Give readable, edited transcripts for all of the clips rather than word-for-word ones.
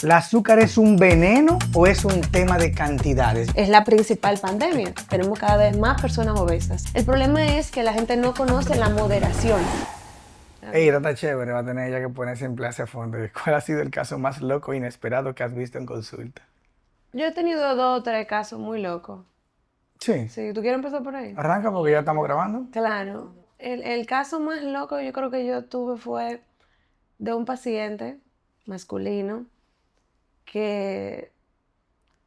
¿El azúcar es un veneno o es un tema de cantidades? Es la principal pandemia. Tenemos cada vez más personas obesas. El problema es que la gente no conoce la moderación. Ey, está chévere, va a tener ella que ponerse en clase a fondo. ¿Cuál ha sido el caso más loco e inesperado que has visto en consulta? Yo he tenido 2 o 3 casos muy locos. Sí. Si tú quieres empezar por ahí. Arranca porque ya estamos grabando. Claro. El caso más loco yo creo que yo tuve fue de un paciente masculino que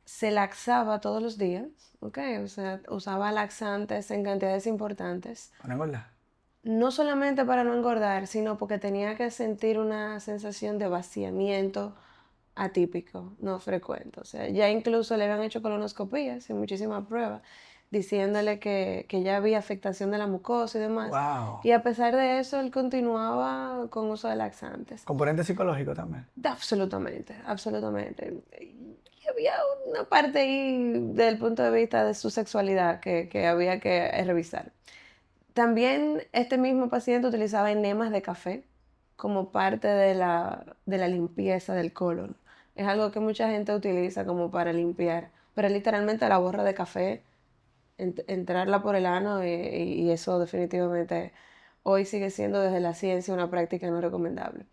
se laxaba todos los días, ¿ok? O sea, usaba laxantes en cantidades importantes. ¿Para engordar? No solamente para no engordar, sino porque tenía que sentir una sensación de vaciamiento atípico, no frecuente. O sea, ya incluso le habían hecho colonoscopías y muchísimas pruebas, diciéndole que ya había afectación de la mucosa y demás. Wow. Y a pesar de eso, él continuaba con uso de laxantes. Componente psicológico también. Absolutamente, absolutamente. Y había una parte ahí desde el punto de vista de su sexualidad que había que revisar. También este mismo paciente utilizaba enemas de café como parte de la limpieza del colon. Es algo que mucha gente utiliza como para limpiar, pero literalmente la borra de café, entrarla por el ano y eso definitivamente hoy sigue siendo desde la ciencia una práctica no recomendable.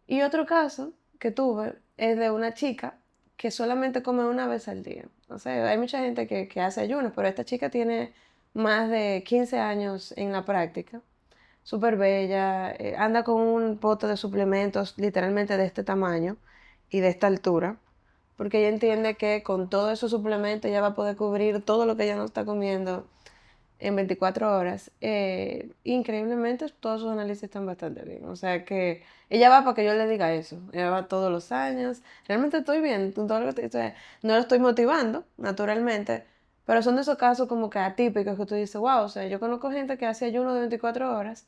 Y otro caso que tuve es de una chica que solamente come una vez al día. O sea, hay mucha gente que hace ayunos, pero esta chica tiene más de 15 años en la práctica, súper bella, anda con un pote de suplementos literalmente de este tamaño y de esta altura, porque ella entiende que con todos esos suplementos ella va a poder cubrir todo lo que ella no está comiendo en 24 horas. Increíblemente todos sus análisis están bastante bien, o sea que ella va para que yo le diga eso, ella va todos los años, realmente estoy bien, todo lo que o sea, no lo estoy motivando, naturalmente, pero son de esos casos como que atípicos que tú dices, wow, o sea, yo conozco gente que hace ayuno de 24 horas,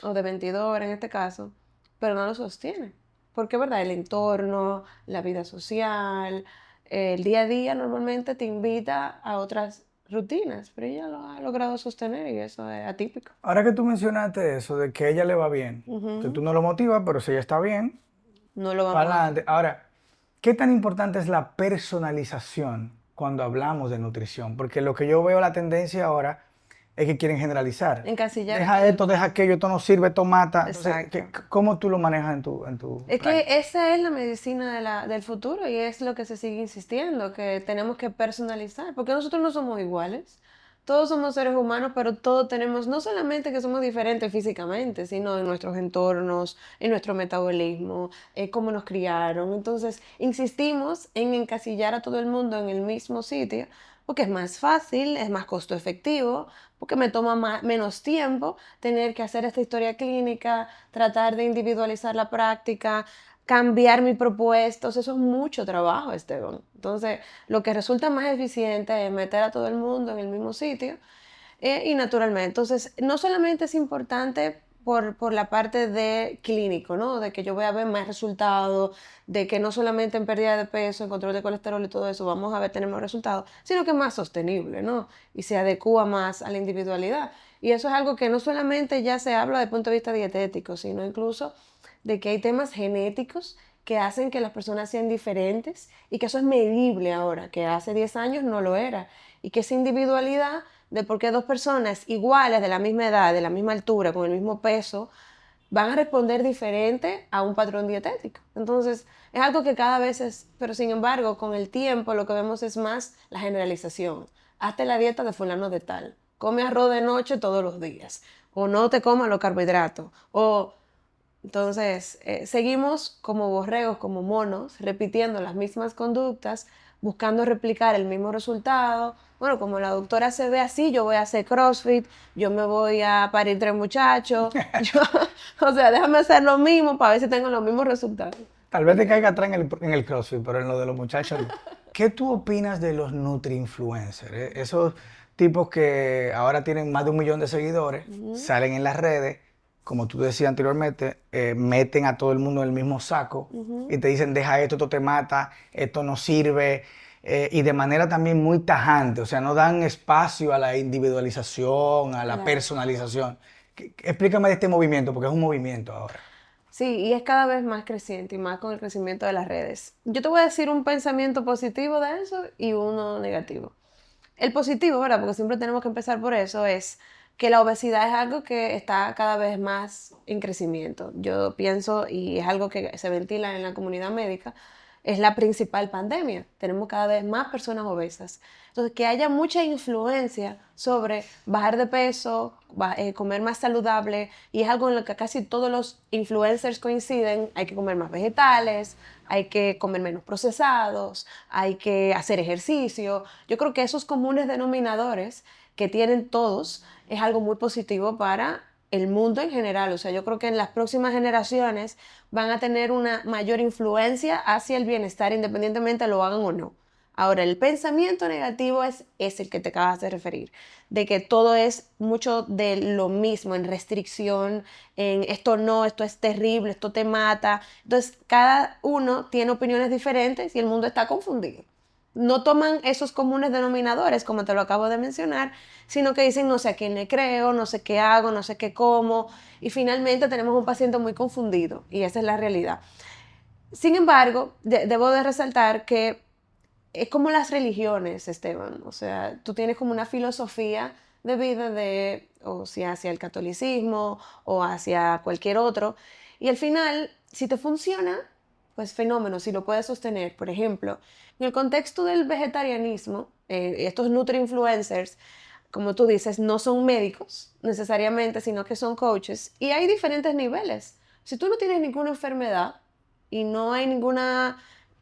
o de 22 horas en este caso, pero no lo sostiene. Porque, ¿verdad? El entorno, la vida social, el día a día normalmente te invita a otras rutinas, pero ella lo ha logrado sostener y eso es atípico. Ahora que tú mencionaste eso, de que a ella le va bien, que tú no lo motivas, pero si ella está bien, No lo vamos para a... adelante. Ahora, ¿qué tan importante es la personalización cuando hablamos de nutrición? Porque lo que yo veo la tendencia ahora es que quieren generalizar. Encasillar. Deja esto, deja aquello, esto no sirve, esto mata. Entonces, Exacto. ¿cómo tú lo manejas en tu Es práctica? que esa es la medicina del futuro y es lo que se sigue insistiendo, que tenemos que personalizar, porque nosotros no somos iguales. Todos somos seres humanos, pero todos tenemos, no solamente que somos diferentes físicamente, sino en nuestros entornos, en nuestro metabolismo, cómo nos criaron. Entonces, insistimos en encasillar a todo el mundo en el mismo sitio, porque es más fácil, es más costo efectivo, porque me toma menos tiempo tener que hacer esta historia clínica, tratar de individualizar la práctica, cambiar mi propuesta. Eso es mucho trabajo, Esteban. Entonces, lo que resulta más eficiente es meter a todo el mundo en el mismo sitio y naturalmente. Entonces, no solamente es importante por la parte de clínico, ¿no? De que yo voy a ver más resultados, de que no solamente en pérdida de peso, en control de colesterol y todo eso vamos a ver tener más resultados, sino que es más sostenible, ¿no? Y se adecua más a la individualidad. Y eso es algo que no solamente ya se habla desde el punto de vista dietético, sino incluso de que hay temas genéticos que hacen que las personas sean diferentes y que eso es medible ahora, que hace 10 años no lo era. Y que esa individualidad de por qué dos personas iguales, de la misma edad, de la misma altura, con el mismo peso, van a responder diferente a un patrón dietético. Entonces, es algo que cada vez es, pero sin embargo, con el tiempo lo que vemos es más la generalización. Hazte la dieta de fulano de tal. Come arroz de noche todos los días. O no te comas los carbohidratos. O entonces, seguimos como borregos, como monos, repitiendo las mismas conductas, buscando replicar el mismo resultado. Bueno, como la doctora se ve así, yo voy a hacer CrossFit, yo me voy a parir 3 muchachos. O sea, déjame hacer lo mismo para ver si tengo los mismos resultados. Tal vez te caiga atrás en el CrossFit, pero en lo de los muchachos no. ¿Qué tú opinas de los nutri-influencers? Esos tipos que ahora tienen más de 1 millón de seguidores, salen en las redes, como tú decías anteriormente, meten a todo el mundo en el mismo saco y te dicen, deja esto, esto te mata, esto no sirve, y de manera también muy tajante, o sea, no dan espacio a la individualización, a la Claro. personalización. Explícame de este movimiento, porque es un movimiento ahora. Sí, y es cada vez más creciente y más con el crecimiento de las redes. Yo te voy a decir un pensamiento positivo de eso y uno negativo. El positivo, ¿verdad? Porque siempre tenemos que empezar por eso, es que la obesidad es algo que está cada vez más en crecimiento. Yo pienso, y es algo que se ventila en la comunidad médica, es la principal pandemia. Tenemos cada vez más personas obesas. Entonces, que haya mucha influencia sobre bajar de peso, comer más saludable, y es algo en lo que casi todos los influencers coinciden. Hay que comer más vegetales, hay que comer menos procesados, hay que hacer ejercicio. Yo creo que esos comunes denominadores que tienen todos es algo muy positivo para el mundo en general. O sea, yo creo que en las próximas generaciones van a tener una mayor influencia hacia el bienestar, independientemente lo hagan o no. Ahora, el pensamiento negativo es el que te acabas de referir, de que todo es mucho de lo mismo, en restricción, en esto no, esto es terrible, esto te mata. Entonces, cada uno tiene opiniones diferentes y el mundo está confundido. No toman esos comunes denominadores, como te lo acabo de mencionar, sino que dicen no sé a quién le creo, no sé qué hago, no sé qué como, y finalmente tenemos un paciente muy confundido, y esa es la realidad. Sin embargo, debo de resaltar que es como las religiones, Esteban. O sea, tú tienes como una filosofía de vida o sea, hacia el catolicismo o hacia cualquier otro. Y al final, si te funciona, pues fenómeno, si lo puedes sostener. Por ejemplo, en el contexto del vegetarianismo, estos nutri-influencers, como tú dices, no son médicos necesariamente, sino que son coaches. Y hay diferentes niveles. Si tú no tienes ninguna enfermedad y no hay ningún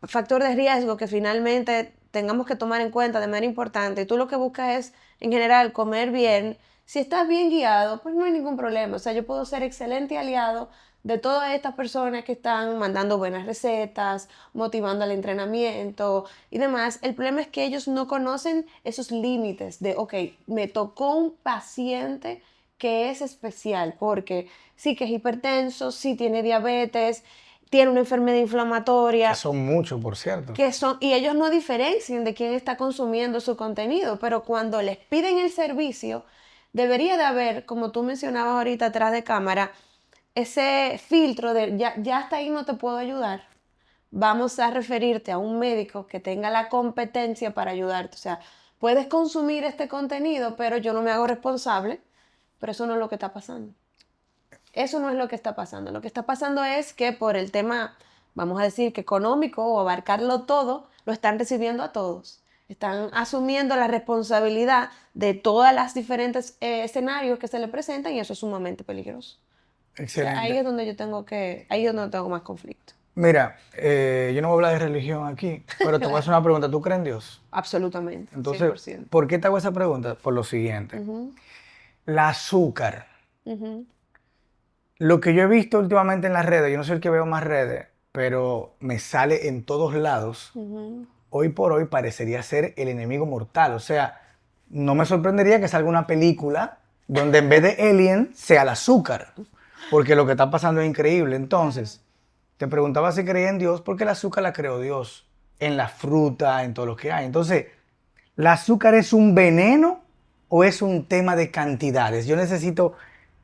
factor de riesgo que finalmente tengamos que tomar en cuenta de manera importante, y tú lo que buscas es, en general, comer bien, si estás bien guiado, pues no hay ningún problema. O sea, yo puedo ser excelente aliado de todas estas personas que están mandando buenas recetas, motivando al entrenamiento y demás. El problema es que ellos no conocen esos límites de, ok, me tocó un paciente que es especial porque sí que es hipertenso, sí tiene diabetes, tiene una enfermedad Que inflamatoria, son muchos, por cierto. y ellos no diferencian de quién está consumiendo su contenido, pero cuando les piden el servicio, debería de haber, como tú mencionabas ahorita atrás de cámara, ese filtro de ya hasta ahí no te puedo ayudar. Vamos a referirte a un médico que tenga la competencia para ayudarte. O sea, puedes consumir este contenido, pero yo no me hago responsable, pero eso no es lo que está pasando. Eso no es lo que está pasando. Lo que está pasando es que por el tema, vamos a decir que económico o abarcarlo todo, lo están recibiendo a todos. Están asumiendo la responsabilidad de todas las diferentes escenarios que se le presentan y eso es sumamente peligroso. O sea, ahí Excelente. es donde ahí es donde tengo más conflicto. Mira, yo no voy a hablar de religión aquí, pero te voy a hacer una pregunta. ¿Tú crees en Dios? Absolutamente, Entonces, 100%. ¿por qué te hago esa pregunta? Por lo siguiente. Ujú, El azúcar. ujú, Lo que yo he visto últimamente en las redes, yo no soy el que veo más redes, pero me sale en todos lados. ujú. Hoy por hoy parecería ser el enemigo mortal. O sea, no me sorprendería que salga una película donde en vez de Alien sea el azúcar, porque lo que está pasando es increíble. Entonces, te preguntaba si creía en Dios, porque el azúcar la creó Dios, en la fruta, en todo lo que hay. Entonces, ¿el azúcar es un veneno o es un tema de cantidades? Yo necesito,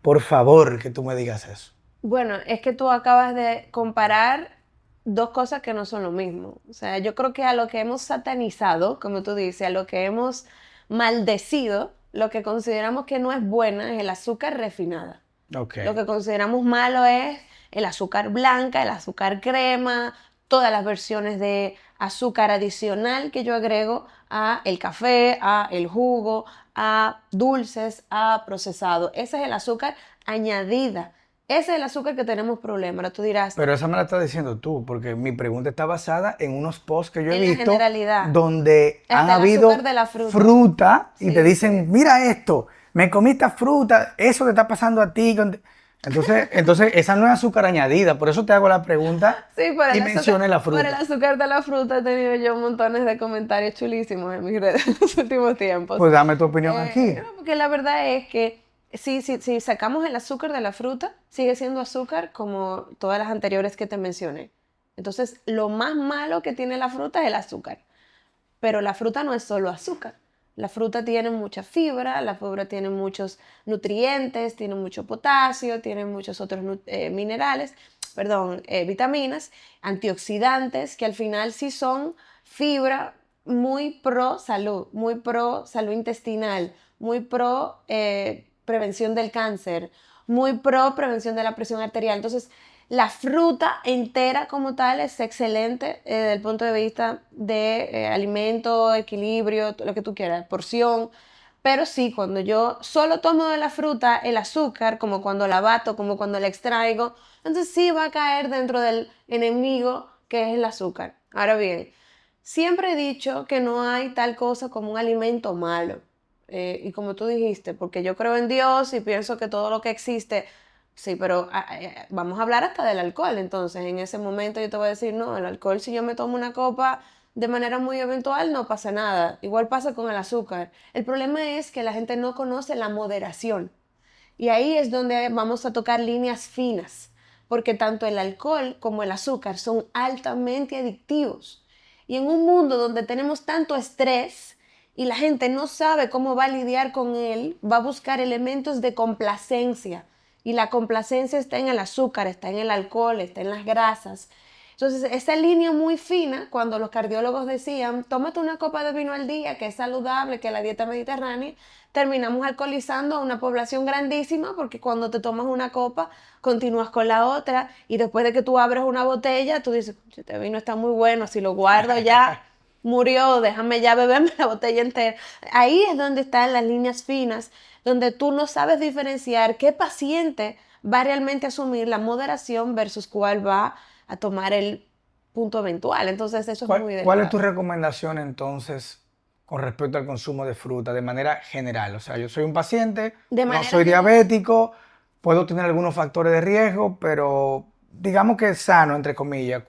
por favor, que tú me digas eso. Bueno, es que tú acabas de comparar dos cosas que no son lo mismo. O sea, yo creo que a lo que hemos satanizado, como tú dices, a lo que hemos maldecido, lo que consideramos que no es buena es el azúcar refinada. Ok. Lo que consideramos malo es el azúcar blanca, el azúcar crema, todas las versiones de azúcar adicional que yo agrego a el café, a el jugo, a dulces, a procesado. Ese es el azúcar añadida. Ese es el azúcar que tenemos problema. Ahora tú dirás, Pero esa me la estás diciendo tú, porque mi pregunta está basada en unos posts que yo he en la visto generalidad, donde han hasta el azúcar habido de la fruta. fruta y te Sí, dicen, sí. mira esto, me comí esta fruta, eso te está pasando a ti. Entonces esa no es azúcar añadida, por eso te hago la pregunta Sí, por y el azúcar, mencioné la por el fruta. azúcar de la fruta he tenido yo montones de comentarios chulísimos en mis redes en los últimos tiempos. Pues dame tu opinión aquí. No, porque la verdad es que si sacamos el azúcar de la fruta, sigue siendo azúcar como todas las anteriores que te mencioné. Entonces, lo más malo que tiene la fruta es el azúcar. Pero la fruta no es solo azúcar. La fruta tiene mucha fibra, la fibra tiene muchos nutrientes, tiene mucho potasio, tiene muchos otros minerales. vitaminas, antioxidantes, que al final sí son fibra muy pro salud intestinal, muy pro prevención del cáncer, muy pro prevención de la presión arterial. Entonces, la fruta entera como tal es excelente desde el punto de vista de alimento, equilibrio, lo que tú quieras, porción. Pero sí, cuando yo solo tomo de la fruta el azúcar, como cuando la bato, como cuando la extraigo, entonces sí va a caer dentro del enemigo que es el azúcar. Ahora bien, siempre he dicho que no hay tal cosa como un alimento malo. Y como tú dijiste, porque yo creo en Dios y pienso que todo lo que existe, sí, pero vamos a hablar hasta del alcohol. Entonces, en ese momento yo te voy a decir, no, el alcohol, si yo me tomo una copa de manera muy eventual, no pasa nada. Igual pasa con el azúcar. El problema es que la gente no conoce la moderación. Y ahí es donde vamos a tocar líneas finas, porque tanto el alcohol como el azúcar son altamente adictivos. Y en un mundo donde tenemos tanto estrés y la gente no sabe cómo va a lidiar con él, va a buscar elementos de complacencia. Y la complacencia está en el azúcar, está en el alcohol, está en las grasas. Entonces, esa línea muy fina, cuando los cardiólogos decían, tómate una copa de vino al día, que es saludable, que es la dieta mediterránea, terminamos alcoholizando a una población grandísima porque cuando te tomas una copa, continúas con la otra y después de que tú abres una botella, tú dices, este vino está muy bueno, si lo guardo ya murió, déjame ya beberme la botella entera. Ahí es donde están las líneas finas, donde tú no sabes diferenciar qué paciente va realmente a asumir la moderación versus cuál va a tomar el punto eventual. Entonces eso es muy ¿Cuál es tu delicado. recomendación entonces con respecto al consumo de fruta de manera general? O sea, yo soy un paciente, De no manera soy general. diabético, puedo tener algunos factores de riesgo, pero digamos que es sano, entre comillas.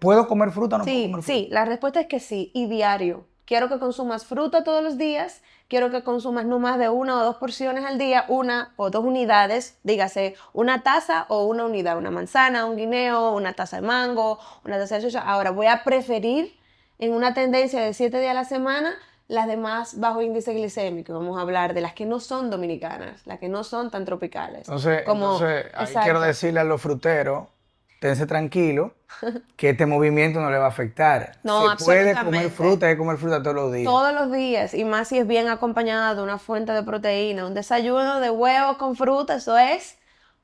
¿Puedo comer fruta o no puedo Sí, comer sí, fruta? la respuesta es que sí, y diario. Quiero que consumas fruta todos los días, quiero que consumas no más de 1 o 2 porciones al día, 1 o 2 unidades, dígase una taza o una unidad, una manzana, un guineo, una taza de mango, una taza de soya. Ahora voy a preferir en una tendencia de 7 días a la semana las de más bajo índice glicémico. Vamos a hablar de las que no son dominicanas, las que no son tan tropicales, como, Entonces, ahí quiero exacto. decirle a los fruteros, esténse tranquilos, que este movimiento no le va a afectar. No, Se puede comer absolutamente. fruta, hay que comer fruta todos los días. Todos los días, y más si es bien acompañado de una fuente de proteína, un desayuno de huevos con fruta, eso es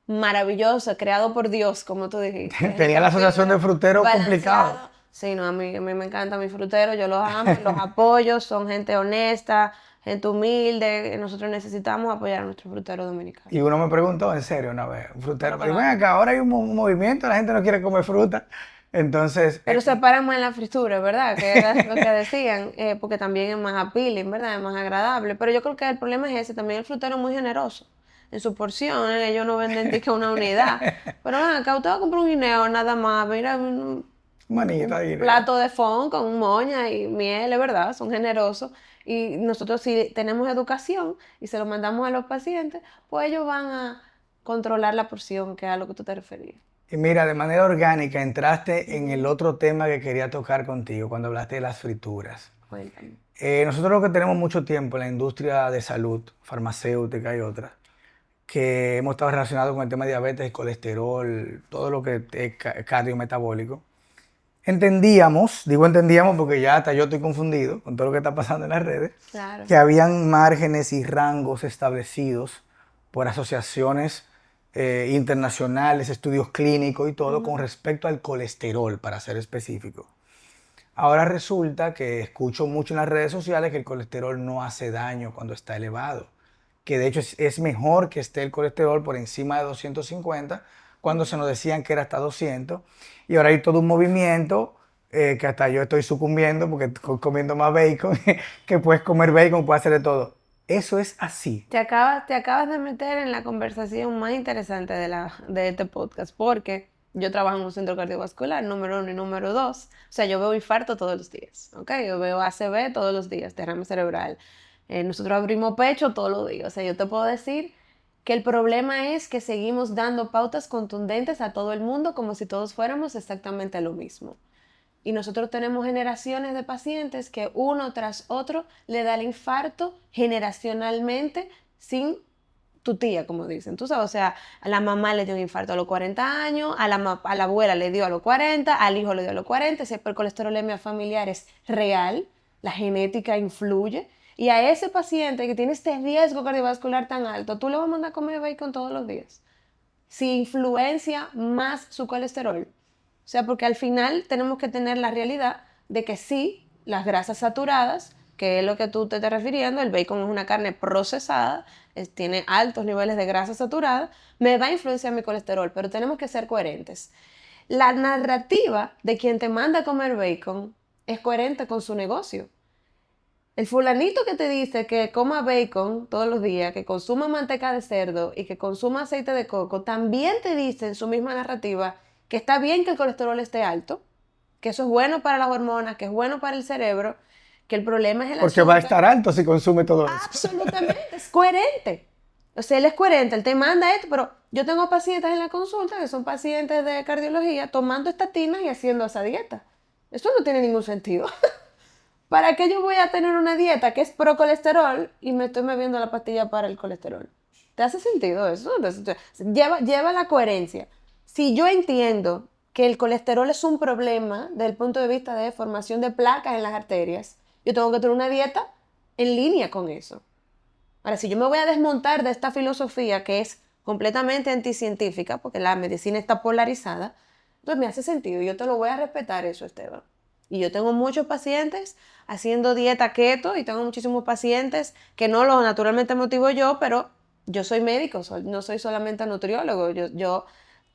maravilloso, creado por Dios, como tú dijiste, Tenía rica la en asociación de fibra, fruteros complicado. balanceado. Sí, no, a mí me encantan mis fruteros, yo los amo, los apoyo, son gente honesta, gente humilde, nosotros necesitamos apoyar a nuestros fruteros dominicanos. Y uno me preguntó, en serio, una vez, un frutero Pero me dijo, ven claro. acá, ahora hay un movimiento, la gente no quiere comer fruta. Entonces, Pero se paran más en la fritura, ¿verdad? Que era lo que decían, porque también es más appealing, ¿verdad? Es más agradable. Pero yo creo que el problema es ese, también el frutero es muy generoso en sus porciones, ellos no venden ni que una unidad. Pero ven acá, usted va a comprar un guineo nada más, mira, manita un de guineo. plato de fond con moña y miel, es verdad, son generosos. Y nosotros si tenemos educación y se lo mandamos a los pacientes, pues ellos van a controlar la porción, que es a lo que tú te referías. Y mira, de manera orgánica entraste en el Ujú. otro tema que quería tocar contigo cuando hablaste de las frituras. Cuéntame. Nosotros lo que tenemos mucho tiempo en la industria de salud, farmacéutica y otras, que hemos estado relacionados con el tema de diabetes, colesterol, todo lo que es cardiometabólico. Entendíamos, digo entendíamos porque ya hasta yo estoy confundido con todo lo que está pasando en las redes, Claro. que habían márgenes y rangos establecidos por asociaciones internacionales, estudios clínicos y todo con Ujú. respecto al colesterol, para ser específico. Ahora resulta que escucho mucho en las redes sociales que el colesterol no hace daño cuando está elevado, que de hecho es mejor que esté el colesterol por encima de 250, cuando se nos decían que era hasta 200, y ahora hay todo un movimiento que hasta yo estoy sucumbiendo porque estoy comiendo más bacon, que puedes comer bacon, puedes hacer de todo. Eso es así. Te acabas de meter en la conversación más interesante de este podcast, porque yo trabajo en un centro cardiovascular, número 1 y número 2. O sea, yo veo infarto todos los días, ¿ok? Yo veo ACV todos los días, derrame cerebral. Nosotros abrimos pecho todos los días. O sea, yo te puedo decir que el problema es que seguimos dando pautas contundentes a todo el mundo como si todos fuéramos exactamente lo mismo. Y nosotros tenemos generaciones de pacientes que uno tras otro le da el infarto generacionalmente sin tu tía, como dicen, tú sabes, o sea, a la mamá le dio un infarto a los 40 años, a la abuela le dio a los 40, al hijo le dio a los 40, ese hipercolesterolemia familiar es real, la genética influye, y a ese paciente que tiene este riesgo cardiovascular tan alto, tú le vas a mandar a comer bacon todos los días, si influencia más su colesterol. O sea, porque al final tenemos que tener la realidad de que sí, las grasas saturadas, que es lo que tú te estás refiriendo, el bacon es una carne procesada, tiene altos niveles de grasa saturada, me va a influenciar mi colesterol, pero tenemos que ser coherentes. La narrativa de quien te manda a comer bacon es coherente con su negocio. El fulanito que te dice que coma bacon todos los días, que consuma manteca de cerdo y que consuma aceite de coco, también te dice en su misma narrativa que está bien que el colesterol esté alto, que eso es bueno para las hormonas, que es bueno para el cerebro, que el problema es el Porque va a azúcar. estar alto si consume todo eso. Absolutamente, es coherente. O sea, él es coherente, él te manda esto, pero yo tengo pacientes en la consulta que son pacientes de cardiología tomando estatinas y haciendo esa dieta. Eso no tiene ningún sentido. ¿Para qué yo voy a tener una dieta que es pro colesterol y me estoy bebiendo la pastilla para el colesterol? ¿Te hace sentido eso? Lleva la coherencia. Si yo entiendo que el colesterol es un problema desde el punto de vista de formación de placas en las arterias, yo tengo que tener una dieta en línea con eso. Ahora, si yo me voy a desmontar de esta filosofía que es completamente anticientífica, porque la medicina está polarizada, entonces me hace sentido. Yo te lo voy a respetar eso, Esteban. Y yo tengo muchos pacientes haciendo dieta keto y tengo muchísimos pacientes que no lo naturalmente motivo yo, pero yo soy médico, no soy solamente nutriólogo. Yo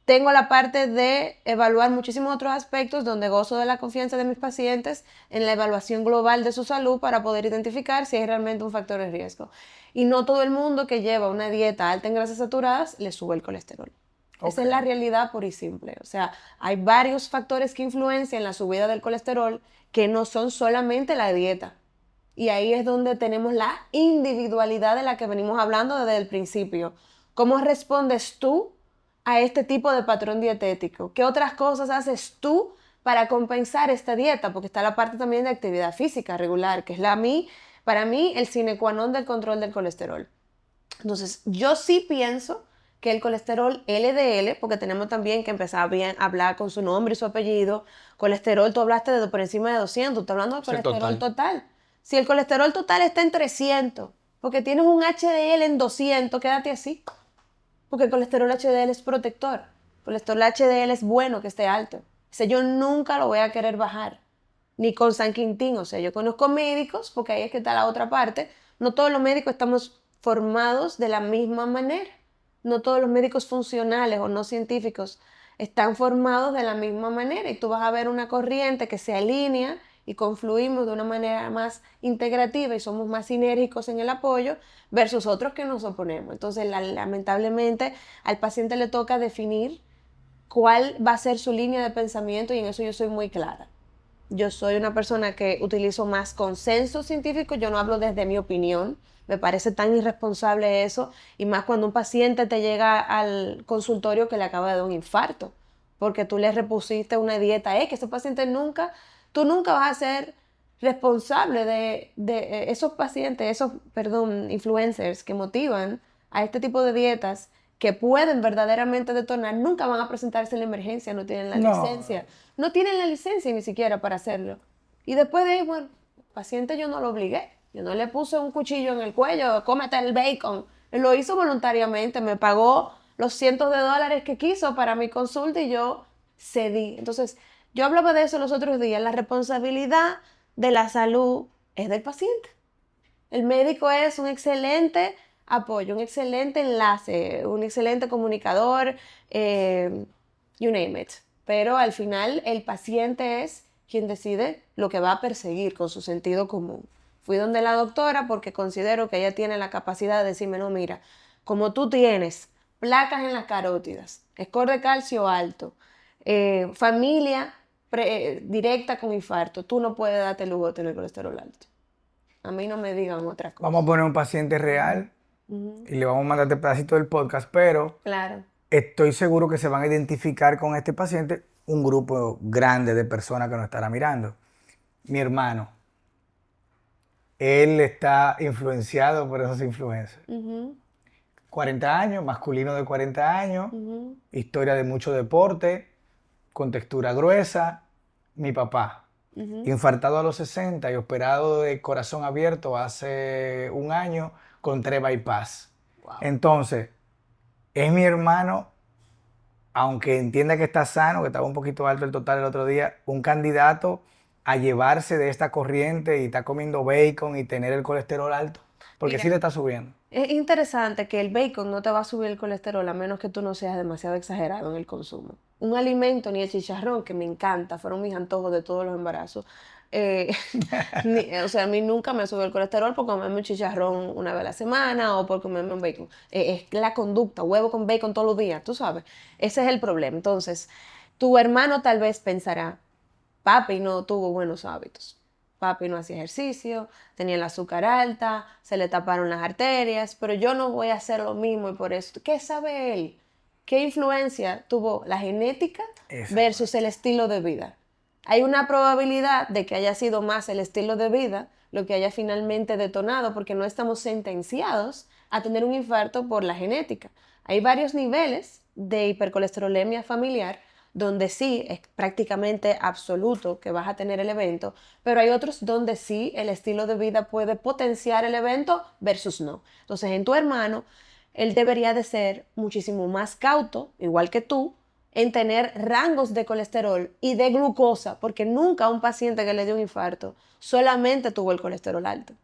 tengo la parte de evaluar muchísimos otros aspectos donde gozo de la confianza de mis pacientes en la evaluación global de su salud para poder identificar si hay realmente un factor de riesgo. Y no todo el mundo que lleva una dieta alta en grasas saturadas le sube el colesterol. Okay. Esa es la realidad pura y simple. O sea, hay varios factores que influencian la subida del colesterol que no son solamente la dieta. Y ahí es donde tenemos la individualidad de la que venimos hablando desde el principio. ¿Cómo respondes tú a este tipo de patrón dietético? ¿Qué otras cosas haces tú para compensar esta dieta? Porque está la parte también de actividad física regular, que es para mí el sine qua non del control del colesterol. Entonces, yo sí pienso que el colesterol LDL, porque tenemos también que empezar bien a hablar con su nombre y su apellido. Colesterol, tú hablaste de por encima de 200, estás hablando de colesterol total. Si el colesterol total está en 300, porque tienes un HDL en 200, quédate así. Porque el colesterol HDL es protector. El colesterol HDL es bueno que esté alto. O sea, yo nunca lo voy a querer bajar. Ni con San Quintín. O sea, yo conozco médicos, porque ahí es que está la otra parte. No todos los médicos estamos formados de la misma manera. No todos los médicos funcionales o no científicos están formados de la misma manera. Y tú vas a ver una corriente que se alinea y confluimos de una manera más integrativa y somos más sinérgicos en el apoyo versus otros que nos oponemos. Entonces, lamentablemente, al paciente le toca definir cuál va a ser su línea de pensamiento y en eso yo soy muy clara. Yo soy una persona que utilizo más consenso científico, yo no hablo desde mi opinión, me parece tan irresponsable eso, y más cuando un paciente te llega al consultorio que le acaba de dar un infarto, porque tú le repusiste una dieta que ese paciente tú nunca vas a ser responsable de esos pacientes, influencers que motivan a este tipo de dietas que pueden verdaderamente detonar, nunca van a presentarse en la emergencia, no tienen la licencia. No tienen la licencia ni siquiera para hacerlo. Y después de ahí, bueno, paciente yo no lo obligué. Yo no le puse un cuchillo en el cuello, cómete el bacon. Él lo hizo voluntariamente, me pagó los cientos de dólares que quiso para mi consulta y yo cedí. Entonces, yo hablaba de eso los otros días. La responsabilidad de la salud es del paciente. El médico es un excelente apoyo, un excelente enlace, un excelente comunicador, you name it. Pero al final el paciente es quien decide lo que va a perseguir con su sentido común. Fui donde la doctora porque considero que ella tiene la capacidad de decirme, no, mira, como tú tienes placas en las carótidas, score de calcio alto, familia directa con infarto, tú no puedes darte el lujo de tener colesterol alto. A mí no me digan otra cosa. Vamos a poner un paciente real y le vamos a mandar este pedacito del podcast, pero claro, estoy seguro que se van a identificar con este paciente un grupo grande de personas que nos estará mirando. Mi hermano, él está influenciado por esos influencers. 40 años, masculino de 40 años, Ujú, historia de mucho deporte, con textura gruesa. Mi papá, ujú. infartado a los 60 y operado de corazón abierto hace un año con 3 bypass. Wow. Entonces, es mi hermano, aunque entienda que está sano, que estaba un poquito alto el total el otro día, un candidato a llevarse de esta corriente y está comiendo bacon y tener el colesterol alto, porque Mira, sí le está subiendo. es interesante que el bacon no te va a subir el colesterol a menos que tú no seas demasiado exagerado en el consumo. Un alimento, ni el chicharrón, que me encanta, fueron mis antojos de todos los embarazos. eh, o sea, a mí nunca me sube el colesterol por comerme un chicharrón una vez a la semana o por comerme un bacon. Es la conducta, huevo con bacon todos los días, tú sabes. Ese es el problema. Entonces, tu hermano tal vez pensará, papi no tuvo buenos hábitos. Papi no hacía ejercicio, tenía el azúcar alta, se le taparon las arterias, pero yo no voy a hacer lo mismo y por eso, ¿qué sabe él? ¿Qué influencia tuvo la genética Esa versus parte. el estilo de vida? Hay una probabilidad de que haya sido más el estilo de vida lo que haya finalmente detonado, porque no estamos sentenciados a tener un infarto por la genética. Hay varios niveles de hipercolesterolemia familiar donde sí es prácticamente absoluto que vas a tener el evento, pero hay otros donde sí el estilo de vida puede potenciar el evento versus no. Entonces, en tu hermano, él debería de ser muchísimo más cauto, igual que tú, en tener rangos de colesterol y de glucosa, porque nunca un paciente que le dio un infarto solamente tuvo el colesterol alto.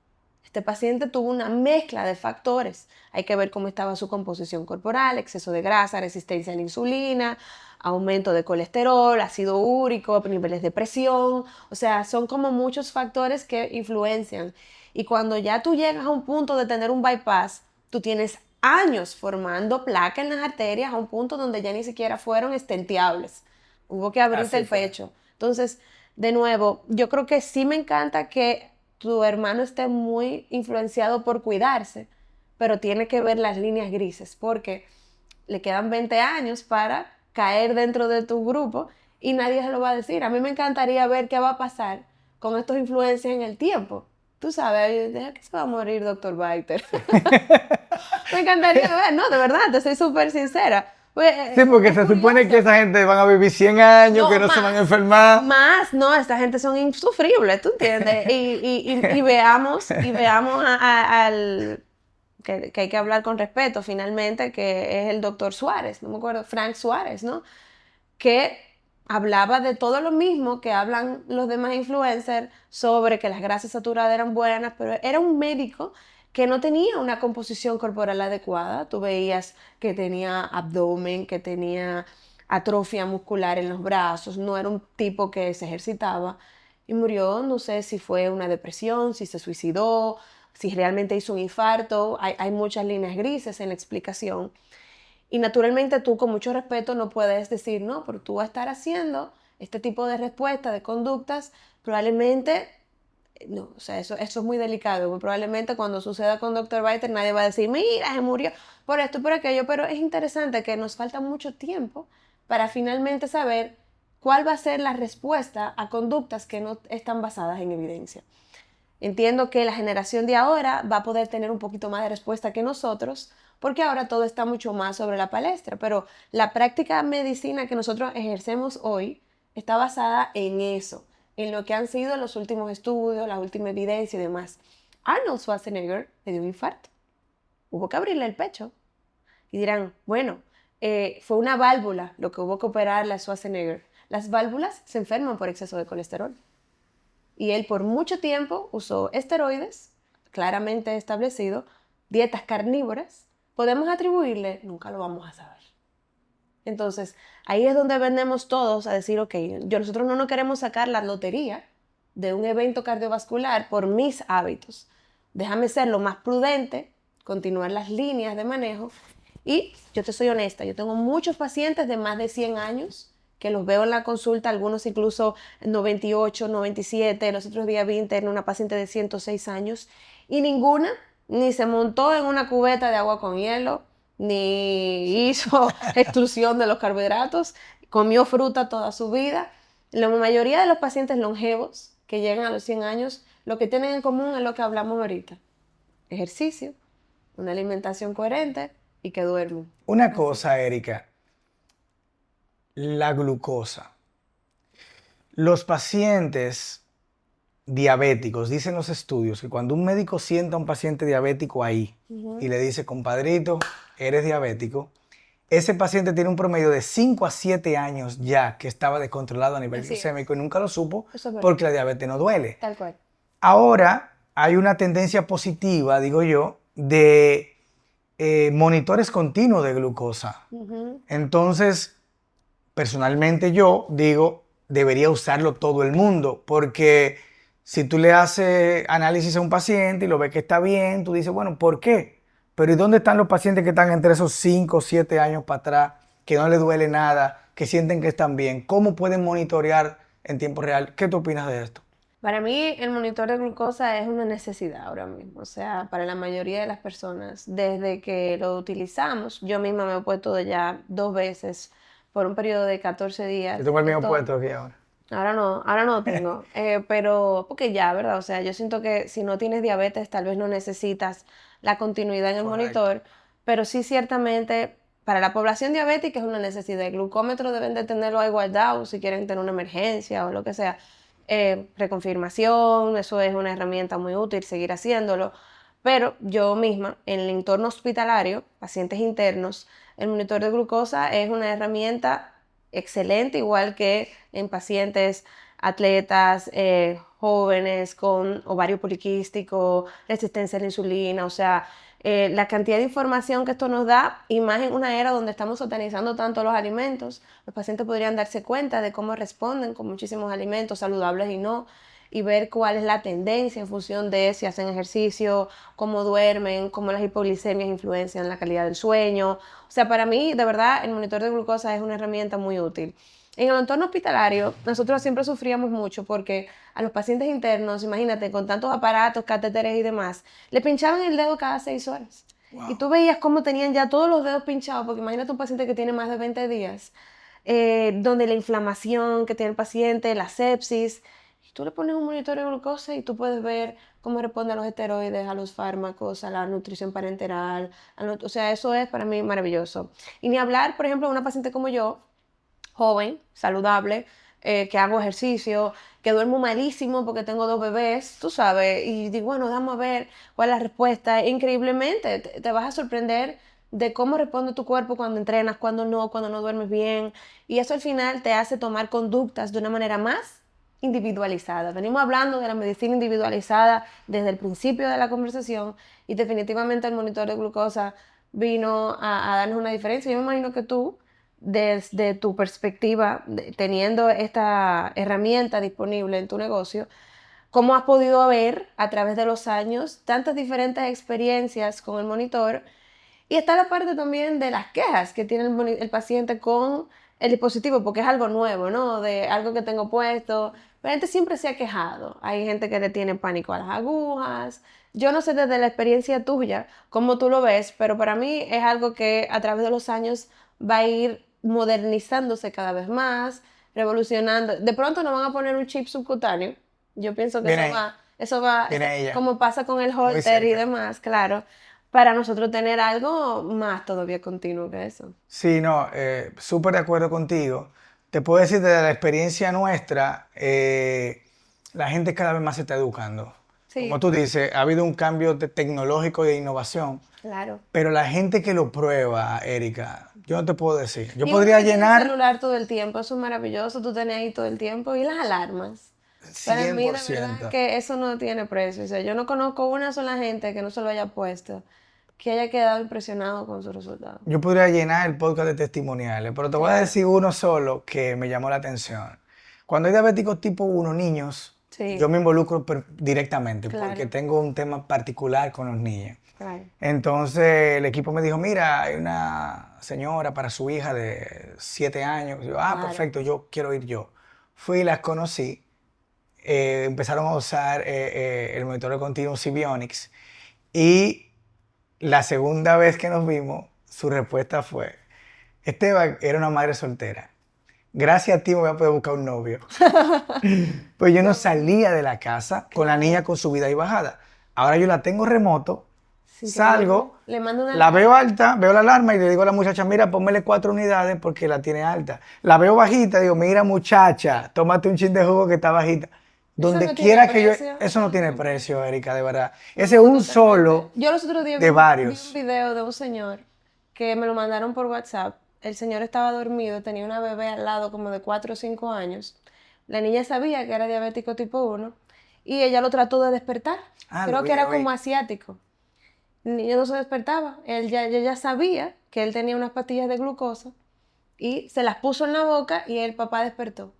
Este paciente tuvo una mezcla de factores. Hay que ver cómo estaba su composición corporal, exceso de grasa, resistencia a la insulina, aumento de colesterol, ácido úrico, niveles de presión. O sea, son como muchos factores que influencian. Y cuando ya tú llegas a un punto de tener un bypass, tú tienes años formando placa en las arterias a un punto donde ya ni siquiera fueron estenteables. Hubo que abrirte Así el fue. pecho. Entonces, de nuevo, yo creo que sí me encanta que tu hermano esté muy influenciado por cuidarse, pero tiene que ver las líneas grises, porque le quedan 20 años para caer dentro de tu grupo y nadie se lo va a decir. A mí me encantaría ver qué va a pasar con estos influencers en el tiempo. Tú sabes, deja que se va a morir Dr. Biter. Me encantaría ver, no, de verdad, te soy súper sincera. Pues, Sí, porque es se supone que curioso. esa gente van a vivir 100 años, que No, no se van a más, enfermar. más, no, esta gente son insufribles, ¿tú entiendes? Y veamos al, que hay que hablar con respeto finalmente, que es el doctor Suárez, no me acuerdo, Frank Suárez, ¿no? Que hablaba de todo lo mismo que hablan los demás influencers sobre que las grasas saturadas eran buenas, pero era un médico que no tenía una composición corporal adecuada. Tú veías que tenía abdomen, que tenía atrofia muscular en los brazos, no era un tipo que se ejercitaba y murió, no sé si fue una depresión, si se suicidó, si realmente hizo un infarto, hay muchas líneas grises en la explicación. Y naturalmente tú con mucho respeto no puedes decir, no, pero tú vas a estar haciendo este tipo de respuesta, de conductas, probablemente, no, o sea, eso es muy delicado. Muy probablemente cuando suceda con Dr. Biter nadie va a decir, mira, se murió por esto, por aquello, pero es interesante que nos falta mucho tiempo para finalmente saber cuál va a ser la respuesta a conductas que no están basadas en evidencia. Entiendo que la generación de ahora va a poder tener un poquito más de respuesta que nosotros, porque ahora todo está mucho más sobre la palestra, pero la práctica medicina que nosotros ejercemos hoy está basada en eso, en lo que han sido los últimos estudios, la última evidencia y demás. Arnold Schwarzenegger le dio un infarto, hubo que abrirle el pecho y dirán, bueno, fue una válvula lo que hubo que operarle a Schwarzenegger. Las válvulas se enferman por exceso de colesterol. Y él por mucho tiempo usó esteroides, claramente establecido, dietas carnívoras. ¿Podemos atribuirle? Nunca lo vamos a saber. Entonces, ahí es donde vendemos todos a decir, ok, nosotros no nos queremos sacar la lotería de un evento cardiovascular por mis hábitos. Déjame ser lo más prudente, continuar las líneas de manejo. Y yo te soy honesta, yo tengo muchos pacientes de más de 100 años que los veo en la consulta, algunos incluso 98, 97, los otros días vi en una paciente de 106 años y ninguna ni se montó en una cubeta de agua con hielo, ni hizo extrusión de los carbohidratos, comió fruta toda su vida. La mayoría de los pacientes longevos que llegan a los 100 años, lo que tienen en común es lo que hablamos ahorita. Ejercicio, una alimentación coherente, y que duermen. Una cosa, Erika, la glucosa. Los pacientes diabéticos, dicen los estudios, que cuando un médico sienta a un paciente diabético ahí y le dice, compadrito, eres diabético, ese paciente tiene un promedio de 5 a 7 años ya que estaba descontrolado a nivel Así es. glicémico y nunca lo supo Eso es verdad. porque la diabetes no duele. Tal cual. Ahora hay una tendencia positiva, digo yo, de monitores continuos de glucosa. Ujú. Entonces, personalmente yo digo, debería usarlo todo el mundo, porque si tú le haces análisis a un paciente y lo ves que está bien, tú dices, bueno, ¿por qué? Pero ¿y dónde están los pacientes que están entre esos 5 o 7 años para atrás, que no les duele nada, que sienten que están bien? ¿Cómo pueden monitorear en tiempo real? ¿Qué tú opinas de esto? Para mí, el monitor de glucosa es una necesidad ahora mismo. O sea, para la mayoría de las personas, desde que lo utilizamos, yo misma me he puesto ya 2 veces por un periodo de 14 Yo días. tengo el mío Esto, puesto aquí ahora. ahora no tengo, pero porque ya, ¿verdad? O sea, yo siento que si no tienes diabetes, tal vez no necesitas la continuidad en el Correcto. monitor, pero sí ciertamente para la población diabética es una necesidad. El glucómetro deben de tenerlo ahí guardado si quieren tener una emergencia o lo que sea. Reconfirmación, eso es una herramienta muy útil, seguir haciéndolo. Pero yo misma, en el entorno hospitalario, pacientes internos, el monitor de glucosa es una herramienta excelente, igual que en pacientes atletas, jóvenes con ovario poliquístico, resistencia a la insulina, o sea, la cantidad de información que esto nos da, y más en una era donde estamos satanizando tanto los alimentos, los pacientes podrían darse cuenta de cómo responden con muchísimos alimentos saludables y no, y ver cuál es la tendencia en función de si hacen ejercicio, cómo duermen, cómo las hipoglicemias influencian la calidad del sueño. O sea, para mí, de verdad, el monitor de glucosa es una herramienta muy útil. En el entorno hospitalario, nosotros siempre sufríamos mucho porque a los pacientes internos, imagínate, con tantos aparatos, catéteres y demás, le pinchaban el dedo cada 6 horas. Y Wow. tú veías cómo tenían ya todos los dedos pinchados, porque imagínate un paciente que tiene más de 20 días, donde la inflamación que tiene el paciente, la sepsis, y tú le pones un monitor de glucosa y tú puedes ver cómo responde a los esteroides, a los fármacos, a la nutrición parenteral, o sea, eso es para mí maravilloso. Y ni hablar, por ejemplo, de una paciente como yo, joven, saludable, que hago ejercicio, que duermo malísimo porque tengo 2 bebés, tú sabes, y digo, bueno, vamos a ver cuál es la respuesta. Increíblemente, te vas a sorprender de cómo responde tu cuerpo cuando entrenas, cuando no duermes bien, y eso al final te hace tomar conductas de una manera más individualizada. Venimos hablando de la medicina individualizada desde el principio de la conversación, y definitivamente el monitor de glucosa vino a darnos una diferencia. Yo me imagino que tú, desde tu perspectiva, teniendo esta herramienta disponible en tu negocio, ¿cómo has podido ver a través de los años tantas diferentes experiencias con el monitor? Y está la parte también de las quejas que tiene el paciente con el dispositivo, porque es algo nuevo, ¿no? De algo que tengo puesto. La gente siempre se ha quejado. Hay gente que le tiene pánico a las agujas. Yo no sé desde la experiencia tuya cómo tú lo ves, pero para mí es algo que a través de los años va a ir modernizándose cada vez más, revolucionando. De pronto nos van a poner un chip subcutáneo. Yo pienso que Viene ahí, viene ella, como pasa con el muy holter y cerca. demás, claro, para nosotros tener algo más todavía continuo que eso. Sí, no, súper de acuerdo contigo. Te puedo decir desde la experiencia nuestra, la gente cada vez más se está educando. Como Sí, tú dices, ha habido un cambio tecnológico y de innovación, claro. pero la gente que lo prueba, Erika, yo no te puedo decir. Yo Y uno podría que tiene el llenar celular todo el tiempo, eso es maravilloso, tú tenés ahí todo el tiempo. Y las alarmas. Para mí, de verdad 100%. que eso no tiene precio. O sea, yo no conozco una sola gente que no se lo haya puesto, que haya quedado impresionado con su resultado. Yo podría llenar el podcast de testimoniales, pero te voy a Claro. decir uno solo que me llamó la atención. Cuando hay diabéticos tipo 1, niños, yo Sí, me involucro directamente porque claro, tengo un tema particular con los niños. claro. Entonces el equipo me dijo, mira, hay una señora para su hija de 7 años. Yo, Claro. perfecto, yo quiero ir yo. Fui y las conocí. Empezaron a usar el monitor de continuo Sibionics. Y la segunda vez que nos vimos, su respuesta fue, Esteban era una madre soltera. Gracias a ti me voy a poder buscar un novio. Pues yo Qué no bueno. salía de la casa con la Claro. niña con subida y bajada. Ahora yo la tengo remoto Salgo, Le mando una... la veo alta, veo la alarma y le digo a la muchacha, mira, pónmele 4 unidades porque la tiene alta. La veo bajita, digo, mira muchacha, tómate un chin de jugo que está bajita. Eso Donde no quiera tiene que yo... precio. Eso no tiene precio, Erika, de verdad. No, Ese es un totalmente. solo Yo los otros días de vi un varios. video de un señor que me lo mandaron por WhatsApp. El señor estaba dormido, tenía una bebé al lado como de 4 o 5 años. La niña sabía que era diabético tipo 1 y ella lo trató de despertar. Ah, Creo lo que vi, era lo vi. como asiático. El niño no se despertaba. Ella ya sabía que él tenía unas pastillas de glucosa y se las puso en la boca y el papá despertó.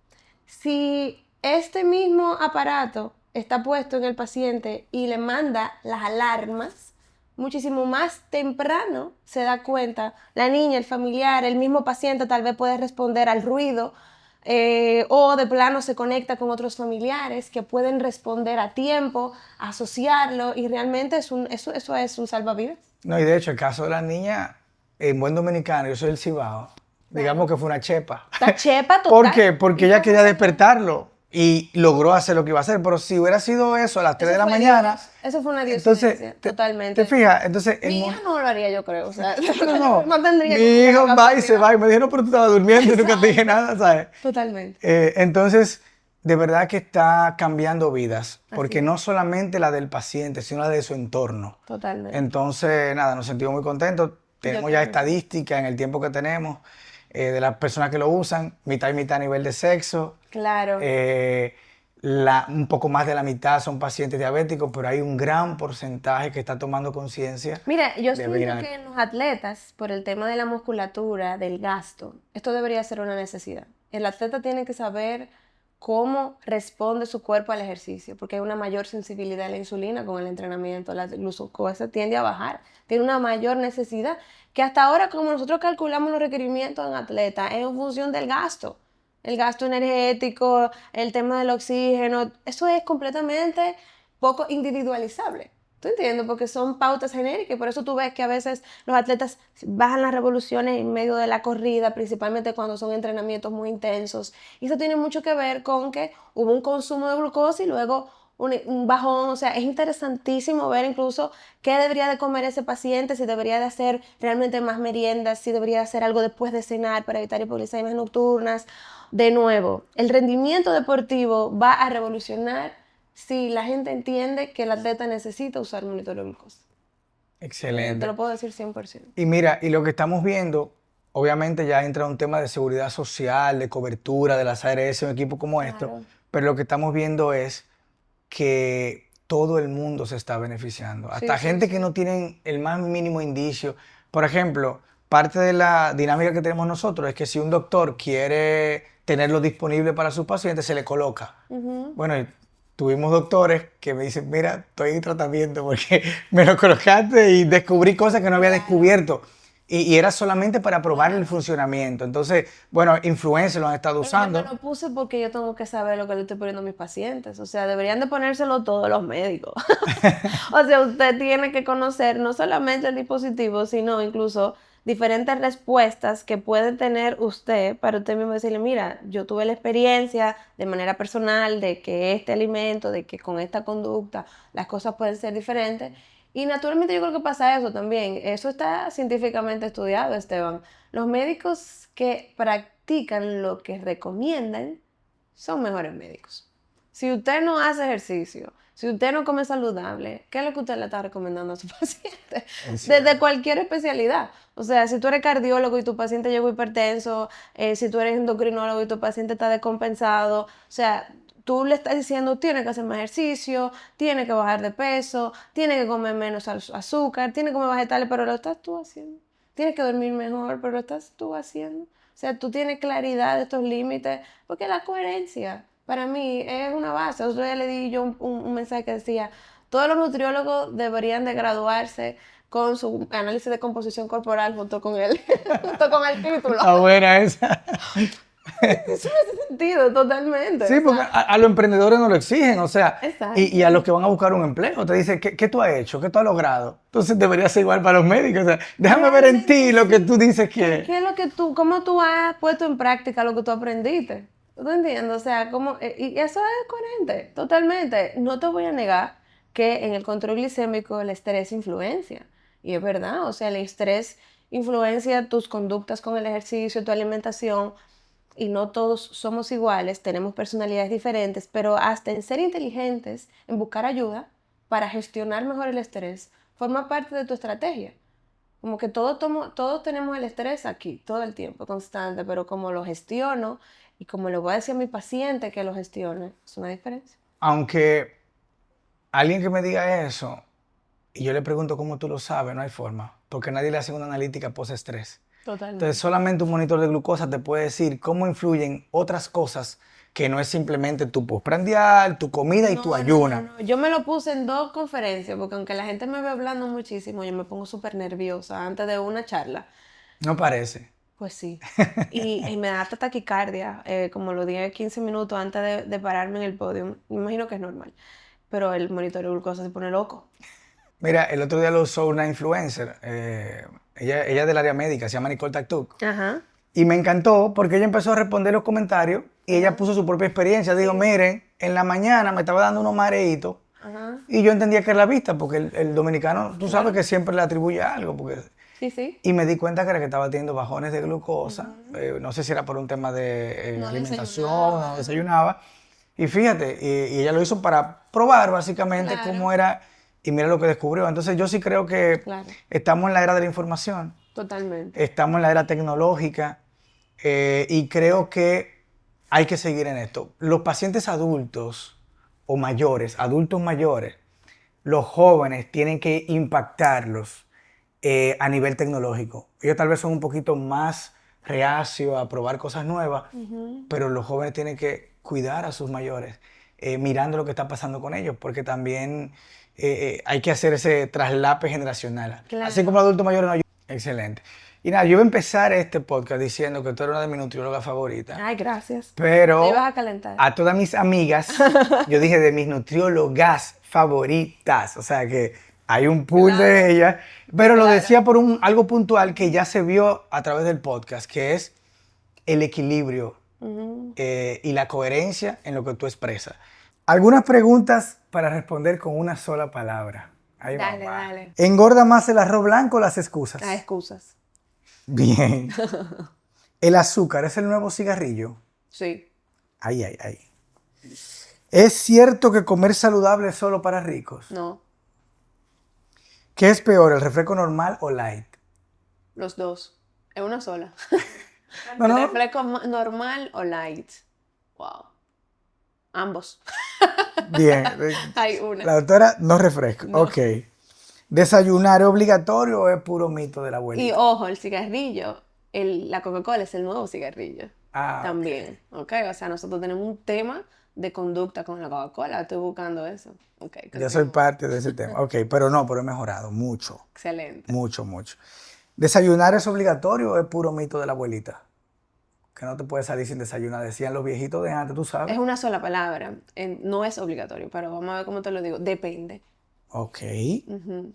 Si este mismo aparato está puesto en el paciente y le manda las alarmas, muchísimo más temprano se da cuenta la niña, el familiar, el mismo paciente tal vez puede responder al ruido o de plano se conecta con otros familiares que pueden responder a tiempo, asociarlo y realmente eso es un salvavidas. No, y de hecho, el caso de la niña, en buen dominicano, yo soy del Cibao, digamos que fue una chepa. Está chepa total. ¿Por qué? Porque ella quería despertarlo y logró hacer lo que iba a hacer, pero si hubiera sido eso a las 3 de la Eso fue mañana, Dios. Eso fue una entonces, diosidencia, totalmente. ¿te fijas? Entonces, Mi hija no lo haría, yo creo. O sea, no, no tendría mi como que hijo la va y se capacidad. va y me dijo, no, pero tú estabas durmiendo y nunca te dije nada, ¿sabes? Totalmente. Entonces, de verdad que está cambiando vidas, porque es. no solamente la del paciente, sino la de su entorno. Totalmente. Entonces, nada, nos sentimos muy contentos. Tenemos ya también. estadísticas en el tiempo que tenemos de las personas que lo usan, mitad y mitad a nivel de sexo. Claro. Un poco más de la mitad son pacientes diabéticos, pero hay un gran porcentaje que está tomando conciencia. Mira, yo de siento venir que en los atletas, por el tema de la musculatura, del gasto, esto debería ser una necesidad. El atleta tiene que saber cómo responde su cuerpo al ejercicio, porque hay una mayor sensibilidad a la insulina con el entrenamiento, la glucosa tiende a bajar, tiene una mayor necesidad, que hasta ahora como nosotros calculamos los requerimientos en atletas es en función del gasto. El gasto energético, el tema del oxígeno, eso es completamente poco individualizable. ¿Tú entiendes? Porque son pautas genéricas y por eso tú ves que a veces los atletas bajan las revoluciones en medio de la corrida, principalmente cuando son entrenamientos muy intensos. Y eso tiene mucho que ver con que hubo un consumo de glucosa y luego un bajón. O sea, es interesantísimo ver incluso qué debería de comer ese paciente, si debería de hacer realmente más meriendas, si debería de hacer algo después de cenar para evitar hipoglicemias nocturnas. De nuevo, el rendimiento deportivo va a revolucionar si la gente entiende que el atleta necesita usar monitoreo de glucosa. Te Excelente. lo puedo decir 100%. Y mira, y lo que estamos viendo, obviamente ya entra un tema de seguridad social, de cobertura de las ARS, un equipo como esto, Claro. pero lo que estamos viendo es que todo el mundo se está beneficiando. Hasta Sí, gente sí. que no tienen el más mínimo indicio. Por ejemplo, parte de la dinámica que tenemos nosotros es que si un doctor quiere tenerlo disponible para sus pacientes, se le coloca. Bueno, y tuvimos doctores que me dicen, mira, estoy en tratamiento porque me lo colocaste y descubrí cosas que no había descubierto. Y era solamente para probar el funcionamiento. Entonces, bueno, influencers lo han estado Pero yo usando. me lo puse porque yo tengo que saber lo que le estoy poniendo a mis pacientes. O sea, deberían de ponérselo todos los médicos. O sea, usted tiene que conocer no solamente el dispositivo, sino incluso diferentes respuestas que puede tener usted para usted mismo decirle, mira, yo tuve la experiencia de manera personal de que este alimento, de que con esta conducta las cosas pueden ser diferentes. Y naturalmente yo creo que pasa eso también. Eso está científicamente estudiado, Esteban. Los médicos que practican lo que recomiendan son mejores médicos. Si usted no hace ejercicio, si usted no come saludable, ¿qué es lo que usted le está recomendando a su paciente? Desde cualquier especialidad. O sea, si tú eres cardiólogo y tu paciente llegó hipertenso, si tú eres endocrinólogo y tu paciente está descompensado, o sea, tú le estás diciendo, tiene que hacer más ejercicio, tiene que bajar de peso, tiene que comer menos azúcar, tiene que comer vegetales, pero lo estás tú haciendo. Tienes que dormir mejor, pero lo estás tú haciendo. O sea, tú tienes claridad de estos límites, porque la coherencia para mí es una base. Otro día le di yo un mensaje que decía, todos los nutriólogos deberían de graduarse con su análisis de composición corporal junto con junto con el título. Está buena esa. Eso no hace sentido, totalmente. Sí, porque a los emprendedores no lo exigen, o sea, Exacto. y a los que van a buscar un empleo, te dicen, ¿qué tú has hecho? ¿Qué tú has logrado? Entonces debería ser igual para los médicos, o sea, déjame ver en ti lo que tú dices que... ¿Qué es lo que cómo tú has puesto en práctica lo que tú aprendiste? ¿Tú entiendes? O sea, y eso es coherente, totalmente. No te voy a negar que en el control glicémico el estrés influencia. Y es verdad, o sea, el estrés influencia tus conductas con el ejercicio, tu alimentación, y no todos somos iguales, tenemos personalidades diferentes, pero hasta en ser inteligentes, en buscar ayuda para gestionar mejor el estrés, forma parte de tu estrategia. Como que todos tenemos el estrés aquí, todo el tiempo, constante, pero como lo gestiono y como le voy a decir a mi paciente que lo gestione, es una diferencia. Aunque alguien que me diga eso y yo le pregunto cómo tú lo sabes, no hay forma, porque nadie le hace una analítica post-estrés. Entonces, Totalmente. solamente un monitor de glucosa te puede decir cómo influyen otras cosas que no es simplemente tu postprandial, tu comida y tu ayuna. No. Yo me lo puse en 2 conferencias, porque aunque la gente me ve hablando muchísimo, yo me pongo súper nerviosa antes de una charla. No parece. Pues sí. Y me da hasta taquicardia, como los 10, 15 minutos antes de pararme en el podio. Me imagino que es normal. Pero el monitor de glucosa se pone loco. Mira, el otro día lo usó una influencer, ella es del área médica, se llama Nicole Taktuk. Ajá. Y me encantó porque ella empezó a responder los comentarios y ella puso su propia experiencia. Digo, miren, en la mañana me estaba dando unos mareitos Ajá. y yo entendía que era la vista, porque el dominicano, tú sabes que siempre le atribuye algo. Sí, sí. Y me di cuenta que era que estaba teniendo bajones de glucosa. No sé si era por un tema de No alimentación, desayunaba. no desayunaba. Y fíjate, y ella lo hizo para probar básicamente Claro. cómo era y mira lo que descubrió. Entonces yo sí creo que Claro. estamos en la era de la información, Totalmente. estamos en la era tecnológica y creo que hay que seguir en esto. Los pacientes adultos o mayores, adultos mayores, los jóvenes tienen que impactarlos a nivel tecnológico. Ellos tal vez son un poquito más reacios a probar cosas nuevas, pero los jóvenes tienen que cuidar a sus mayores, mirando lo que está pasando con ellos, porque también hay que hacer ese traslape generacional. Así como Claro. los adultos mayores no ayudan. Excelente. Y nada, yo voy a empezar este podcast diciendo que tú eres una de mis nutriólogas favoritas, Ay, gracias. Te ibas pero a calentar. a todas mis amigas, yo dije de mis nutriólogas favoritas, o sea que hay un pool Claro. de ellas, pero lo Claro. decía por algo puntual que ya se vio a través del podcast, que es el equilibrio Ujú. y la coherencia en lo que tú expresas. Algunas preguntas para responder con una sola palabra. Ahí Dale, vamos. dale. ¿Engorda más el arroz blanco o las excusas? Las excusas. Bien. ¿El azúcar es el nuevo cigarrillo? Sí. Ay, ay, ay. ¿Es cierto que comer saludable es solo para ricos? No. ¿Qué es peor, el refresco normal o light? Los dos. Es una sola. No, no. ¿Refresco normal o light? Wow. Ambos. Bien. Hay una. La doctora no refresco. No. Ok. ¿Desayunar es obligatorio o es puro mito de la Y abuelita? ojo, el cigarrillo, la Coca-Cola es el nuevo cigarrillo. Ah, ok. También, ¿ok? O sea, nosotros tenemos un tema de conducta con la Coca-Cola. Estoy buscando eso. Ok, Yo soy continúa. parte de ese tema. Ok, pero he mejorado mucho. Excelente. Mucho, mucho. ¿Desayunar es obligatorio o es puro mito de la abuelita? Que no te puedes salir sin desayunar. Decían los viejitos de antes, tú sabes. Es una sola palabra. No es obligatorio, pero vamos a ver cómo te lo digo. Depende. Ok. Ujú.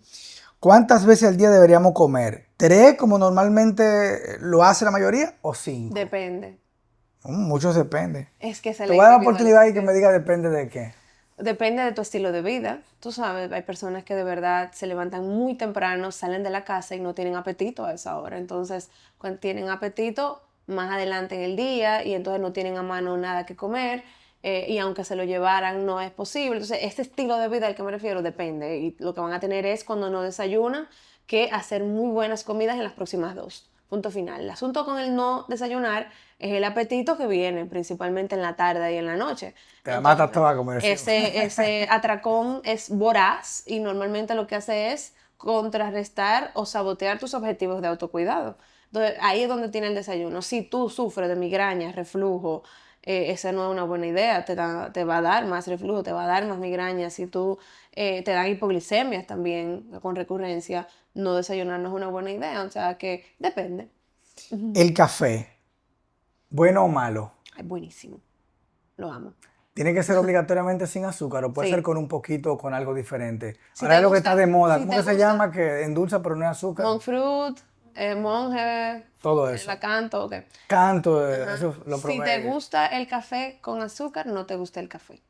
¿Cuántas veces al día deberíamos comer? ¿3 como normalmente lo hace la mayoría o 5? Depende. Muchos depende. Es que esa es Te la voy a dar la oportunidad y que me individualización. diga depende de qué. Depende de tu estilo de vida. Tú sabes, hay personas que de verdad se levantan muy temprano, salen de la casa y no tienen apetito a esa hora. Entonces, cuando tienen apetito, más adelante en el día y entonces no tienen a mano nada que comer y aunque se lo llevaran no es posible. Entonces, este estilo de vida al que me refiero depende y lo que van a tener es cuando no desayunan que hacer muy buenas comidas en las próximas 2. Punto final. El asunto con el no desayunar es el apetito que viene principalmente en la tarde y en la noche. Te la mata Entonces, toda, como decimos. ese atracón es voraz y normalmente lo que hace es contrarrestar o sabotear tus objetivos de autocuidado. Entonces, ahí es donde tiene el desayuno. Si tú sufres de migrañas, reflujo, esa no es una buena idea. Te va a dar más reflujo, te va a dar más migrañas. Si tú te dan hipoglicemias también con recurrencia, no desayunar no es una buena idea. O sea que depende. El café, ¿bueno o malo? Es buenísimo. Lo amo. ¿Tiene que ser obligatoriamente sin azúcar o puede ser Sí. con un poquito o con algo diferente? Si Ahora te es lo que gusta- está de moda. si ¿Cómo te que se gusta- llama? Que endulza pero no es azúcar. Monk fruit, monje, Todo eso. la canto, ok. Canto, Ajá. eso lo Si probé. te gusta el café con azúcar, no te gusta el café.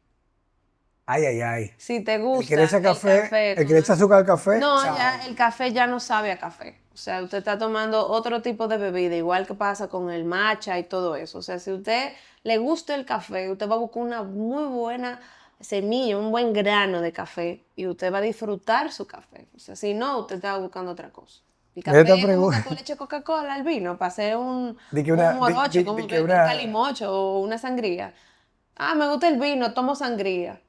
Ay, ay, ay. Si te El gusta que le echa café, el que le echa azúcar al café. no, chao. ya el café ya no sabe a café. O sea, usted está tomando otro tipo de bebida, igual que pasa con el matcha y todo eso. O sea, si a usted le gusta el café, usted va a buscar una muy buena semilla, un buen grano de café y usted va a disfrutar su café. O sea, si no, usted está buscando otra cosa. El café Esta es como pregunta- que tú le eches Coca-Cola al vino para hacer un De que una- de- morocho, de- como de que que un una- calimocho o una sangría. Ah, me gusta el vino, tomo sangría. ¿A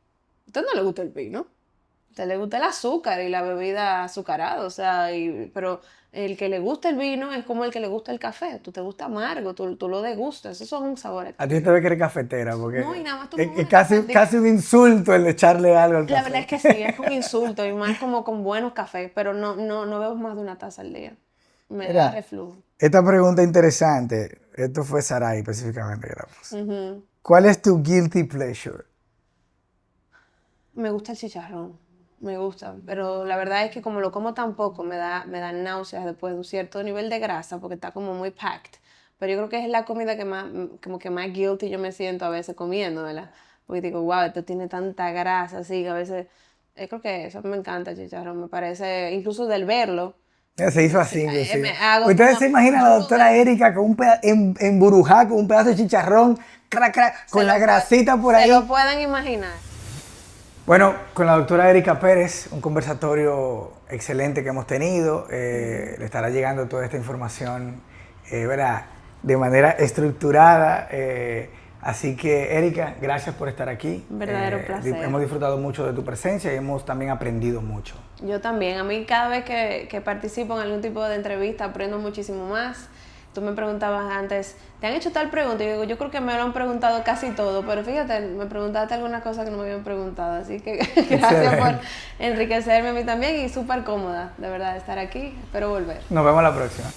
usted no le gusta el vino? A usted le gusta el azúcar y la bebida azucarada, o sea, pero el que le gusta el vino es como el que le gusta el café. Tú te gusta amargo, tú lo degustas, esos son sabores. A ti te ve que eres cafetera, porque No, y nada más tomo es una casi, taza al día. casi un insulto el echarle algo al La café. verdad es que sí, es un insulto y más como con buenos cafés, pero no bebo más de una taza al día. Me da Mira, reflujo. esta pregunta interesante, esto fue Sarai específicamente que la puso. Ujú. ¿Cuál es tu guilty pleasure? Me gusta el chicharrón, me gusta, pero la verdad es que como lo como tan poco, me da náuseas después de un cierto nivel de grasa, porque está como muy packed. Pero yo creo que es la comida que más, como que más guilty yo me siento a veces comiendo, ¿verdad? Porque digo, wow, esto tiene tanta grasa, así que a veces, creo que eso me encanta el chicharrón, me parece, incluso del verlo, Mira, se hizo así, me inclusive. hago Ustedes como- se imaginan a la doctora Erika con emburujada con un pedazo de chicharrón, crac, crac, con se la lo grasita por se ahí. lo pueden imaginar. Bueno, con la doctora Erika Pérez, un conversatorio excelente que hemos tenido. Le estará llegando toda esta información, ¿verdad? De manera estructurada. Así que, Erika, gracias por estar aquí. Un verdadero placer. Hemos disfrutado mucho de tu presencia y hemos también aprendido mucho. Yo también. A mí cada vez que participo en algún tipo de entrevista aprendo muchísimo más. Tú me preguntabas antes, ¿te han hecho tal pregunta? Y yo digo, yo creo que me lo han preguntado casi todo, pero fíjate, me preguntaste algunas cosas que no me habían preguntado, así que gracias por enriquecerme a mí también y súper cómoda, de verdad, de estar aquí. Espero volver. Nos vemos la próxima.